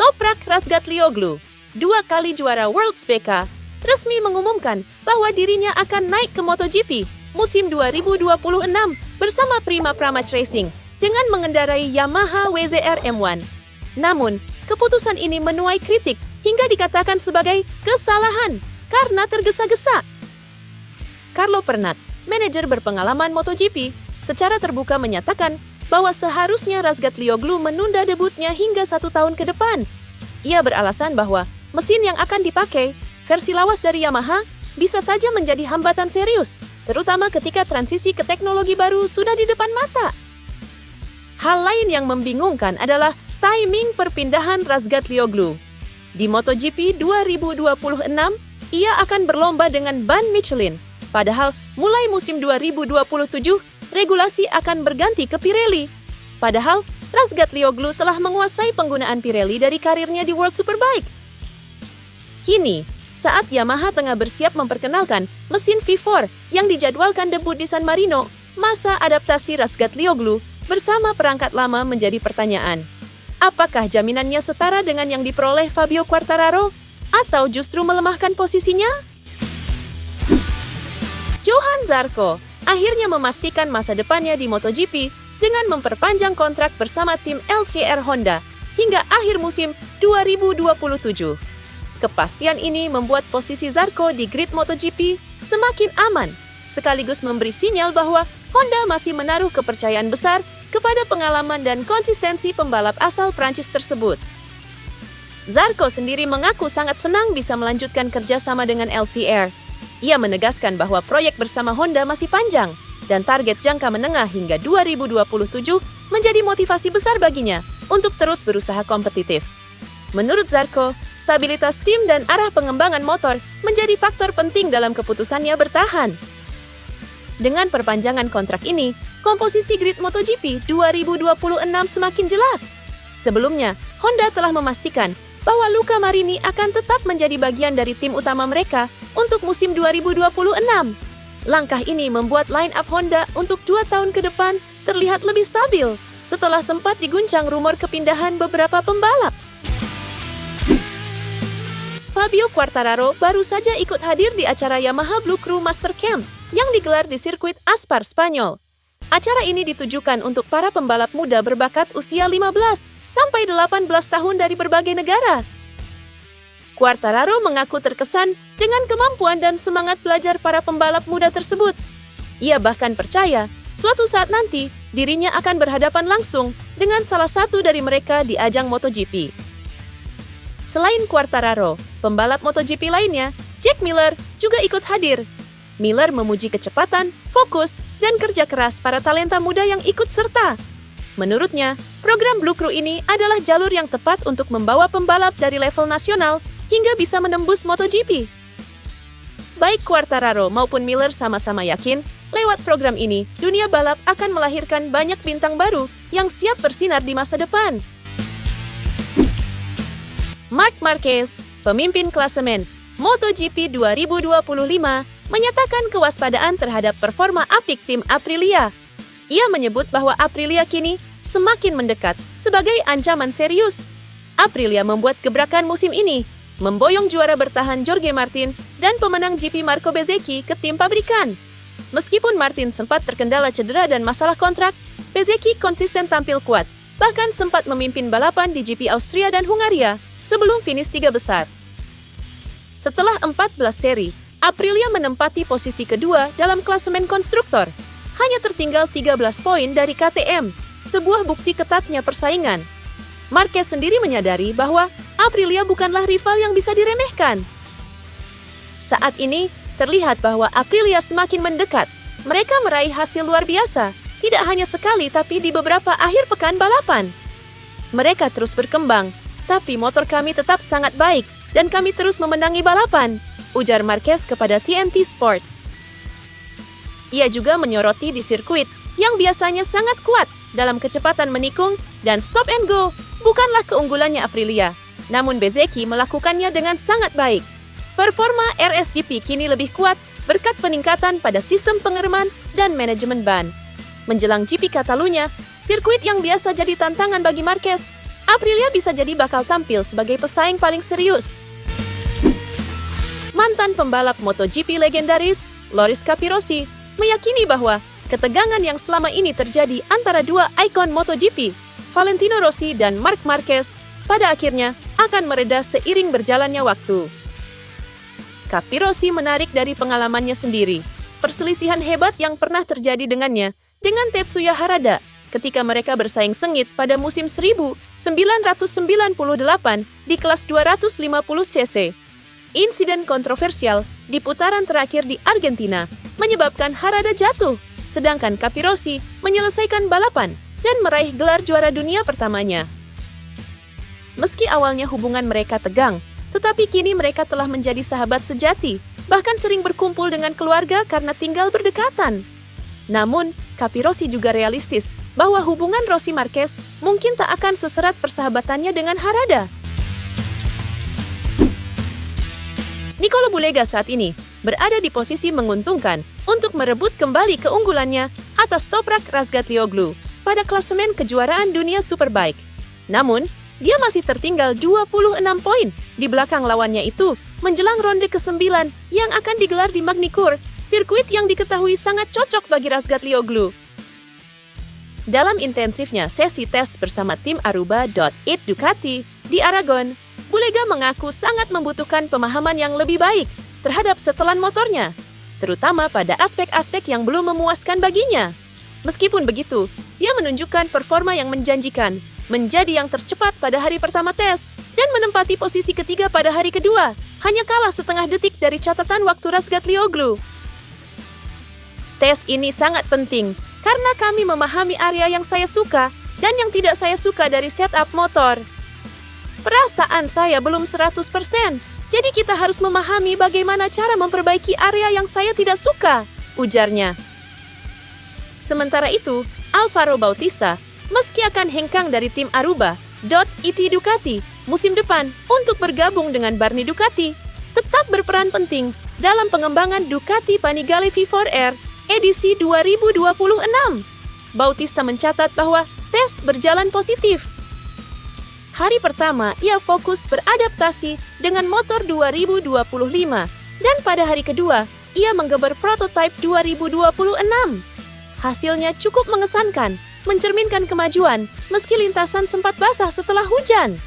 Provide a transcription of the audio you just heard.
Toprak Razgatlioglu, 2 kali juara World SPK, resmi mengumumkan bahwa dirinya akan naik ke MotoGP musim 2026 bersama Prima Pramaj Racing dengan mengendarai Yamaha WZR M1. Namun, keputusan ini menuai kritik hingga dikatakan sebagai kesalahan karena tergesa-gesa. Carlo Pernat, manajer berpengalaman MotoGP, secara terbuka menyatakan bahwa seharusnya Razgatlioglu menunda debutnya hingga 1 tahun ke depan. Ia beralasan bahwa mesin yang akan dipakai, versi lawas dari Yamaha, bisa saja menjadi hambatan serius, terutama ketika transisi ke teknologi baru sudah di depan mata. Hal lain yang membingungkan adalah timing perpindahan Razgatlioglu. Di MotoGP 2026, ia akan berlomba dengan ban Michelin, padahal mulai musim 2027, regulasi akan berganti ke Pirelli. Padahal, Razgatlioglu telah menguasai penggunaan Pirelli dari karirnya di World Superbike. Kini, saat Yamaha tengah bersiap memperkenalkan mesin V4 yang dijadwalkan debut di San Marino, masa adaptasi Razgatlioglu bersama perangkat lama menjadi pertanyaan. Apakah jaminannya setara dengan yang diperoleh Fabio Quartararo? Atau justru melemahkan posisinya? Johan Zarco akhirnya memastikan masa depannya di MotoGP dengan memperpanjang kontrak bersama tim LCR Honda hingga akhir musim 2027. Kepastian ini membuat posisi Zarco di grid MotoGP semakin aman, sekaligus memberi sinyal bahwa Honda masih menaruh kepercayaan besar kepada pengalaman dan konsistensi pembalap asal Prancis tersebut. Zarco sendiri mengaku sangat senang bisa melanjutkan kerjasama dengan LCR. Ia menegaskan bahwa proyek bersama Honda masih panjang dan target jangka menengah hingga 2027 menjadi motivasi besar baginya untuk terus berusaha kompetitif. Menurut Zarco, stabilitas tim dan arah pengembangan motor menjadi faktor penting dalam keputusannya bertahan. Dengan perpanjangan kontrak ini, komposisi grid MotoGP 2026 semakin jelas. Sebelumnya, Honda telah memastikan bahwa Luca Marini akan tetap menjadi bagian dari tim utama mereka untuk musim 2026. Langkah ini membuat line-up Honda untuk 2 tahun ke depan terlihat lebih stabil setelah sempat diguncang rumor kepindahan beberapa pembalap. Fabio Quartararo baru saja ikut hadir di acara Yamaha Blue Crew Master Camp yang digelar di sirkuit Aspar, Spanyol. Acara ini ditujukan untuk para pembalap muda berbakat usia 15 sampai 18 tahun dari berbagai negara. Quartararo mengaku terkesan dengan kemampuan dan semangat belajar para pembalap muda tersebut. Ia bahkan percaya suatu saat nanti dirinya akan berhadapan langsung dengan salah satu dari mereka di ajang MotoGP. Selain Quartararo, pembalap MotoGP lainnya, Jack Miller, juga ikut hadir. Miller memuji kecepatan, fokus, dan kerja keras para talenta muda yang ikut serta. Menurutnya, program Blue Crew ini adalah jalur yang tepat untuk membawa pembalap dari level nasional hingga bisa menembus MotoGP. Baik Quartararo maupun Miller sama-sama yakin, lewat program ini, dunia balap akan melahirkan banyak bintang baru yang siap bersinar di masa depan. Marc Marquez, pemimpin klasemen MotoGP 2025, menyatakan kewaspadaan terhadap performa apik tim Aprilia. Ia menyebut bahwa Aprilia kini semakin mendekat sebagai ancaman serius. Aprilia membuat gebrakan musim ini, memboyong juara bertahan Jorge Martin dan pemenang GP Marco Bezzecchi ke tim pabrikan. Meskipun Martin sempat terkendala cedera dan masalah kontrak, Bezzecchi konsisten tampil kuat, bahkan sempat memimpin balapan di GP Austria dan Hungaria sebelum finish 3 besar. Setelah 14 seri, Aprilia menempati posisi kedua dalam klasemen konstruktor. Hanya tertinggal 13 poin dari KTM, sebuah bukti ketatnya persaingan. Marquez sendiri menyadari bahwa Aprilia bukanlah rival yang bisa diremehkan. Saat ini, terlihat bahwa Aprilia semakin mendekat. Mereka meraih hasil luar biasa, tidak hanya sekali tapi di beberapa akhir pekan balapan. Mereka terus berkembang, tapi motor kami tetap sangat baik dan kami terus memenangi balapan, ujar Marquez kepada TNT Sport. Ia juga menyoroti di sirkuit yang biasanya sangat kuat dalam kecepatan menikung dan stop and go bukanlah keunggulannya Aprilia, namun Bezzecchi melakukannya dengan sangat baik. Performa RSGP kini lebih kuat berkat peningkatan pada sistem pengereman dan manajemen ban. Menjelang GP Catalunya, sirkuit yang biasa jadi tantangan bagi Marquez, Aprilia bisa jadi bakal tampil sebagai pesaing paling serius. Mantan pembalap MotoGP legendaris, Loris Capirossi, meyakini bahwa ketegangan yang selama ini terjadi antara dua ikon MotoGP, Valentino Rossi dan Marc Marquez, pada akhirnya akan mereda seiring berjalannya waktu. Capirossi menarik dari pengalamannya sendiri, perselisihan hebat yang pernah terjadi dengannya dengan Tetsuya Harada ketika mereka bersaing sengit pada musim 1998 di kelas 250 cc. Insiden kontroversial di putaran terakhir di Argentina menyebabkan Harada jatuh, sedangkan Capirossi menyelesaikan balapan dan meraih gelar juara dunia pertamanya. Meski awalnya hubungan mereka tegang, tetapi kini mereka telah menjadi sahabat sejati, bahkan sering berkumpul dengan keluarga karena tinggal berdekatan. Namun, Capirossi juga realistis bahwa hubungan Rossi Marquez mungkin tak akan seserat persahabatannya dengan Harada. Nicolo Bulega saat ini berada di posisi menguntungkan untuk merebut kembali keunggulannya atas Toprak Razgatlioglu pada klasemen kejuaraan dunia Superbike. Namun, dia masih tertinggal 26 poin di belakang lawannya itu menjelang ronde ke-9 yang akan digelar di Magny-Cours, sirkuit yang diketahui sangat cocok bagi Razgatlioglu. Dalam intensifnya sesi tes bersama tim Aruba.it Ducati di Aragon, Bulega mengaku sangat membutuhkan pemahaman yang lebih baik terhadap setelan motornya, terutama pada aspek-aspek yang belum memuaskan baginya. Meskipun begitu, dia menunjukkan performa yang menjanjikan, menjadi yang tercepat pada hari pertama tes, dan menempati posisi ketiga pada hari kedua, hanya kalah setengah detik dari catatan waktu Razgatlioglu. Tes ini sangat penting, karena kami memahami area yang saya suka dan yang tidak saya suka dari setup motor. Perasaan saya belum 100%, jadi kita harus memahami bagaimana cara memperbaiki area yang saya tidak suka, ujarnya. Sementara itu, Alvaro Bautista, meski akan hengkang dari tim Aruba.it Ducati musim depan untuk bergabung dengan Barni Ducati, tetap berperan penting dalam pengembangan Ducati Panigale V4R edisi 2026. Bautista mencatat bahwa tes berjalan positif. Hari pertama, ia fokus beradaptasi dengan motor 2025, dan pada hari kedua, ia menggeber prototipe 2026. Hasilnya cukup mengesankan, mencerminkan kemajuan meski lintasan sempat basah setelah hujan.